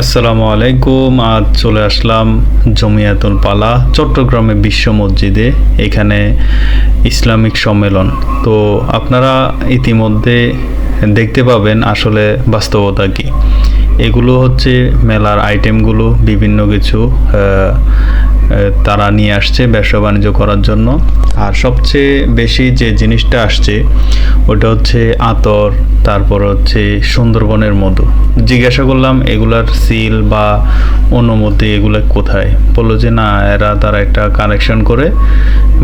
আসসালামু আলাইকুম। আজ চলে আসলাম জমিয়াতুল পালা চট্টগ্রামে বিশ্ব মসজিদে। এখানে ইসলামিক সম্মেলন। তো আপনারা ইতিমধ্যে দেখতে পাবেন আসলে বাস্তবতা কি। এগুলো হচ্ছে মেলার আইটেমগুলো, বিভিন্ন কিছু তারা নিয়ে আসছে ব্যবসা বাণিজ্য করার জন্য। আর সবচেয়ে বেশি যে জিনিসটা আসছে ওটা হচ্ছে আতর, তারপর হচ্ছে সুন্দরবনের মধু। জিজ্ঞাসা করলাম এগুলার সিল বা অনুমতি এগুলো কোথায়, বললো যে না, তারা একটা কালেকশন করে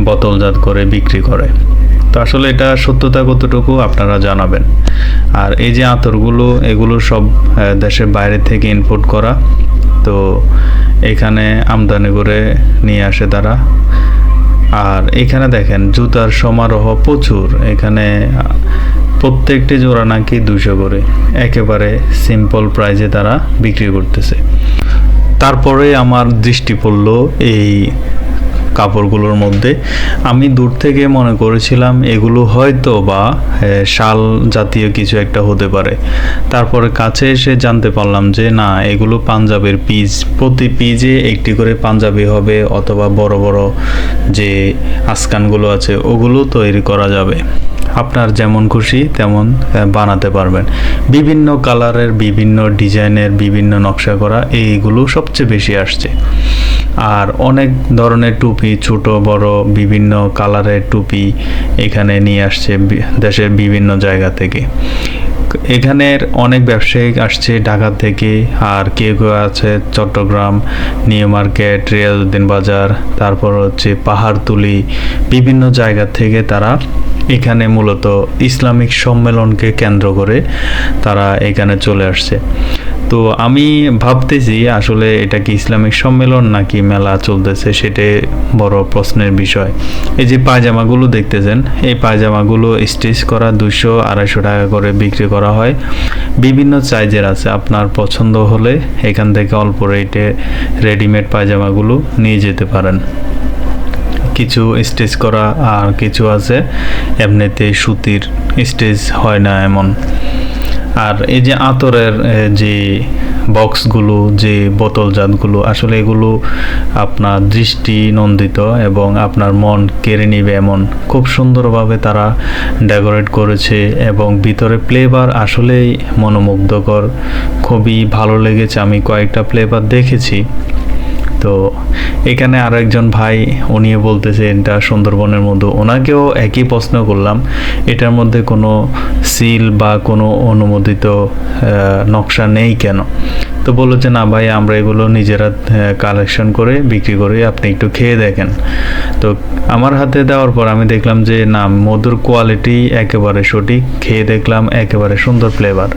বোতলজাত করে বিক্রি করে। তো আসলে এটা সত্যতা কতটুকু আপনারা জানাবেন। আর এই যে আতরগুলো, এগুলো সব দেশের বাইরে থেকে ইম্পোর্ট করা, তো এখানে আমদানি করে নিয়ে আসে তারা। আর এখানে দেখেন জুতার সমারোহ প্রচুর। এখানে প্রত্যেকটি জোড়া নাকি 200 করে, একেবারে সিম্পল প্রাইজে তারা বিক্রি করতেছে। তারপরে আমার দৃষ্টি পড়ল এই কাপড়গুলোর মধ্যে। আমি দূর থেকে মনে করেছিলাম এগুলো হয়তো বা শাল জাতীয় কিছু একটা হতে পারে। তারপরে কাছে এসে জানতে পারলাম যে না, এগুলো পাঞ্জাবের পিস। প্রতি পিজে একটি করে পাঞ্জাবি হবে, অথবা বড় বড় যে আস্কানগুলো আছে ওগুলো তৈরি করা যাবে। আপনার যেমন খুশি তেমন বানাতে পারবেন। বিভিন্ন কালারের, বিভিন্ন ডিজাইনের, বিভিন্ন নকশা করা এইগুলো সবচেয়ে বেশি আসছে। আর অনেক ধরনের টুপি, ছোট বড় বিভিন্ন কালারের টুপি এখানে নিয়ে আসছে দেশের বিভিন্ন জায়গা থেকে। এখানের অনেক ব্যবসায়ী আসছে ঢাকা থেকে, আর কেউ কেউ আছে চট্টগ্রাম, নিউ মার্কেট, রিয়াজউদ্দিন বাজার, তারপর হচ্ছে পাহাড়তলি, বিভিন্ন জায়গা থেকে তারা এখানে মূলত ইসলামিক সম্মেলনকে কেন্দ্র করে তারা এখানে চলে আসছে। তো আমি ভাবতেছি আসলে এটা কি ইসলামিক সম্মেলন নাকি মেলা চলতেছে, সেটাই বড় প্রশ্নের বিষয়। এই যে পায়জামাগুলো দেখতেছেন, এই পায়জামাগুলো স্টিচ করা 200-250 টাকা করে বিক্রি করা হয়। বিভিন্ন সাইজের আছে, আপনার পছন্দ হলে এখান থেকে অল্প রেটে রেডিমেড পায়জামাগুলো নিয়ে যেতে পারেন। কিছু স্টিচ করা আর কিছু আছে এমনিতে সুতির, স্টিচ হয় না এমন। আর এই যে আতরের যে বক্সগুলো, যে বোতলজাতগুলো, আসলে এগুলো আপনার দৃষ্টি নন্দিত এবং আপনার মন কেড়ে নিবে এমন খুব সুন্দরভাবে তারা ডেকোরেট করেছে। এবং ভিতরে ফ্লেভার আসলেই মনোমুগ্ধকর, খুবই ভালো লেগেছে। আমি কয়েকটা ফ্লেভার দেখেছি। তো এখানে আরো একজন ভাই, উনিও বলতেছে এটা সুন্দরবনের মধ্যে। ওনাকেও একই প্রশ্ন করলাম, এটার মধ্যে কোনো সিল বা কোনো অনুমোদিত নকশা নেই কেন? তো বললো যে না ভাই, আমরা এগুলো নিজেরা কালেকশন করে বিক্রি করি, আপনি একটু খেয়ে দেখেন। তো আমার হাতে দেওয়ার পর আমি দেখলাম যে না, মধুর কোয়ালিটি একেবারে সঠিক। খেয়ে দেখলাম একেবারে সুন্দর ফ্লেভার।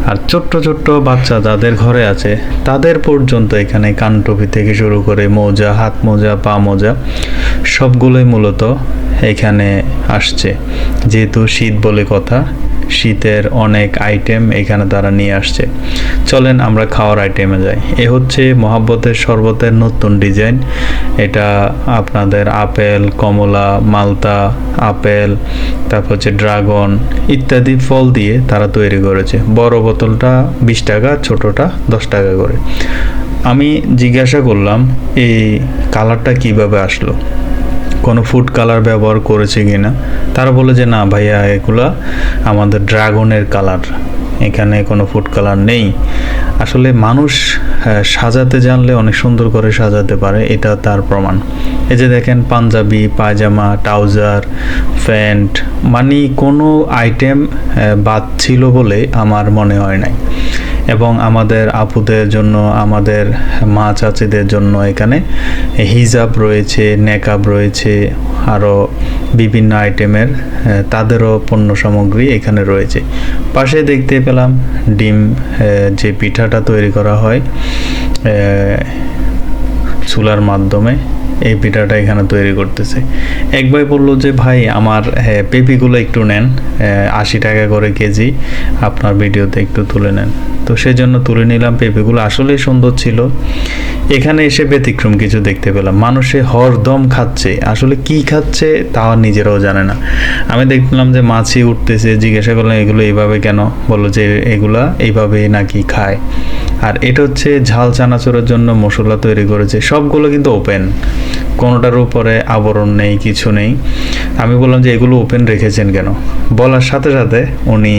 আর ছোট্ট ছোট্ট বাচ্চা যাদের ঘরে আছে তাদের পর্যন্ত এখানে কানটুপি থেকে শুরু করে মোজা, হাত মোজা, পা মোজা সবগুলোই মূলত এখানে আসছে। যেহেতু শীত বলে কথা, শীতের অনেক আইটেম এখানে তারা নিয়ে আসছে। চলেন আমরা খাওয়ার আইটেমে যাই। এ হচ্ছে মহাব্বতের শরবতের নতুন ডিজাইন। এটা আপনাদের আপেল, কমলা, মালতা, আপেল, তারপর হচ্ছে ড্রাগন ইত্যাদি ফল দিয়ে তারা তৈরি করেছে। বড় বোতলটা 20 টাকা, ছোটটা 10 টাকা করে। আমি জিজ্ঞাসা করলাম এই কালারটা কিভাবে আসলো, কোনো ফুড কালার ব্যবহার করেছে কিনা। তারা বলে যে না ভাইয়া, এগুলা আমাদের ড্রাগনের কালার, এখানে কোনো ফুড কালার নেই। আসলে মানুষ সাজাতে জানলে অনেক সুন্দর করে সাজাতে পারে, এটা তার প্রমাণ। এই যে দেখেন পাঞ্জাবি, পায়জামা, ট্রাউজার, প্যান্ট, মানে কোনো আইটেম বাদ ছিল বলে আমার মনে হয় নাই। এবং আমাদের আপুদের জন্য, আমাদের মা চাচিদের জন্য এখানে হিজাব রয়েছে, নেকাব রয়েছে, আরও বিভিন্ন আইটেমের তাদেরও পণ্য সামগ্রী এখানে রয়েছে। পাশে দেখতে পেলাম ডিম, যে পিঠাটা তৈরি করা হয় চুলার মাধ্যমে, এই পিঠাটা এখানে তৈরি করতেছে। এক ভাই বললো যে ভাই আমার পেঁপেগুলো একটু নেন, 80 টাকা করে কেজি, আপনার ভিডিওতে একটু তুলে নেন। তো সেই জন্য তুলে নিলাম। পেঁপেগুলো আসলেই সুন্দর ছিল। এখানে এসে ব্যতিক্রম কিছু দেখতে পেলাম, মানুষে হরদম খাচ্ছে, আসলে কি খাচ্ছে তাও নিজেরাও জানে না। আমি দেখলাম যে মাছি উঠতেছে, জিজ্ঞাসা করলাম এগুলো এইভাবে কেন, বললো যে এগুলা এইভাবে নাকি খায়। আর এটা হচ্ছে ঝাল চানাচুরের জন্য মশলা তৈরি করেছে, সবগুলো কিন্তু ওপেন, কোনোটার উপরে আবরণ নেই, কিছু নেই। আমি বললাম যে এগুলো ওপেন রেখেছেন কেন, বলার সাথে সাথে উনি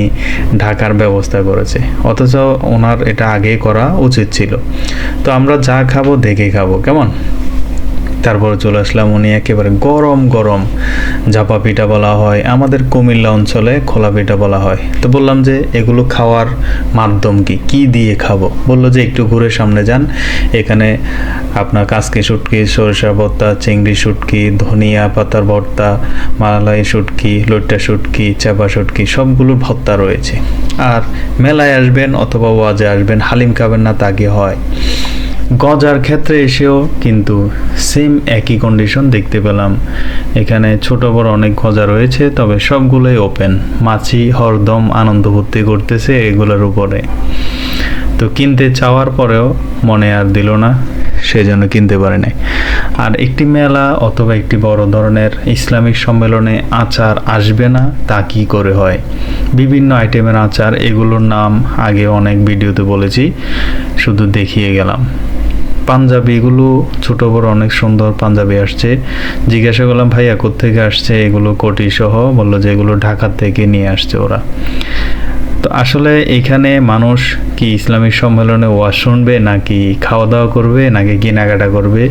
ঢাকার ব্যবস্থা করেছে, অথচ ওনার এটা আগে করা উচিত ছিল। তো আমরা যা খাবো দেখে খাবো, কেমন। তারপরে চলে আসলাম, উনি একেবারে গরম গরম ঝাপা পিঠা বলা হয়, আমাদের কুমিল্লা অঞ্চলে খোলা পিঠা বলা হয়। তো বললাম যে এগুলো খাওয়ার মাধ্যম কি, কি দিয়ে খাবো? বললো যে একটু ঘুরে সামনে যান, এখানে আপনার কাসকি শুটকি, সরিষা ভর্তা, চিংড়ি শুটকি, ধনিয়া পাতার ভর্তা, মালাই শুটকি, লইট্টা শুটকি, চাপা শুটকি, সবগুলোর ভর্তা রয়েছে। আর মেলায় আসবেন অথবা ওয়াজে আসবেন, হালিম খাবেন না তা কি হয়? গজার ক্ষেত্রে এসেও কিন্তু সেম একই কন্ডিশন দেখতে পেলাম। এখানে ছোট বড় অনেক গজা রয়েছে, তবে সবগুলোই ওপেন। মাছি হরদম আনন্দ ভর্তি করতেছে এগুলোর উপরে। তো কিনতে চাওয়ার পরেও মনে আর দিল না, সেজন্য কিনতে পারে নাই। আর একটি মেলা অথবা একটি বড় ধরনের ইসলামিক সম্মেলনে আচার আসবে না তা কি করে হয়? বিভিন্ন আইটেমের আচার, এগুলোর নাম আগে অনেক ভিডিওতে বলেছি, শুধু দেখিয়ে গেলাম। পাঞ্জাবি, এগুলো ছোট বড় অনেক সুন্দর পাঞ্জাবি আসছে। জিজ্ঞাসা করলাম ভাইয়া কোত্থেকে আসছে এগুলো, কোটি সহ? বললো যে এগুলো ঢাকা থেকে নিয়ে আসছে ওরা। তো আসলে এখানে মানুষ কি ইসলামিক সম্মেলনে ওয়াজ শুনবে, নাকি খাওয়া দাওয়া করবে, নাকি কেনাকাটা করবে,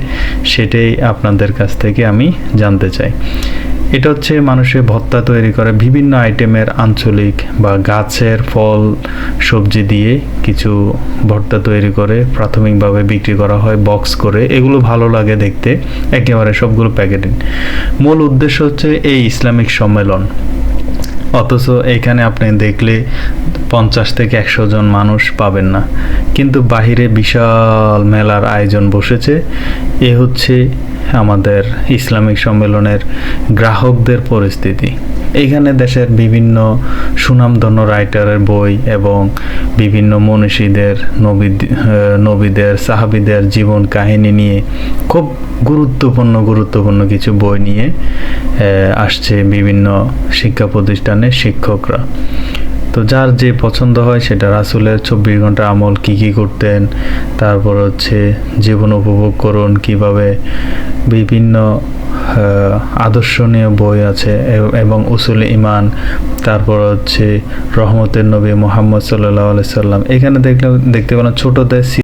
সেটাই আপনাদের কাছ থেকে আমি জানতে চাই। এটা হচ্ছে মানুষের ভর্তা তৈরি করে, বিভিন্ন আইটেমের আঞ্চলিক বা গাছের ফল সবজি দিয়ে কিছু ভর্তা তৈরি করে প্রাথমিকভাবে বিক্রি করা হয় বক্স করে। এগুলো ভালো লাগে দেখতে, একেবারে সবগুলো প্যাকেটিং। মূল উদ্দেশ্য হচ্ছে এই ইসলামিক সম্মেলন, অথচ এখানে আপনি দেখলে 50 থেকে 100 জন মানুষ পাবেন না, কিন্তু বাহিরে বিশাল মেলার আয়োজন বসেছে। এ হচ্ছে আমাদের ইসলামিক সম্মেলনের গ্রাহকদের পরিস্থিতি। এইখানে দেশের বিভিন্ন সুনামধন্য রাইটারের বই এবং বিভিন্ন মনীষীদের, নবীদের, সাহাবীদের জীবন কাহিনী নিয়ে খুব গুরুত্বপূর্ণ কিছু বই নিয়ে আসছে বিভিন্ন শিক্ষা প্রতিষ্ঠানের শিক্ষকরা। তো যার যে পছন্দ হয় সেটা, রাসূলের 24 ঘন্টা আমল কি কি করতেন, তারপর হচ্ছে জীবন উপভোগ করুন কিভাবে, বিভিন্ন আদর্শনীয় বই আছে এবং উসুল ইমান, তারপর হচ্ছে রহমতের নবী মুহাম্মদ সাল্লাল্লাহু আলাইহি সাল্লাম। এখানে দেখতে পেলাম ছোটদের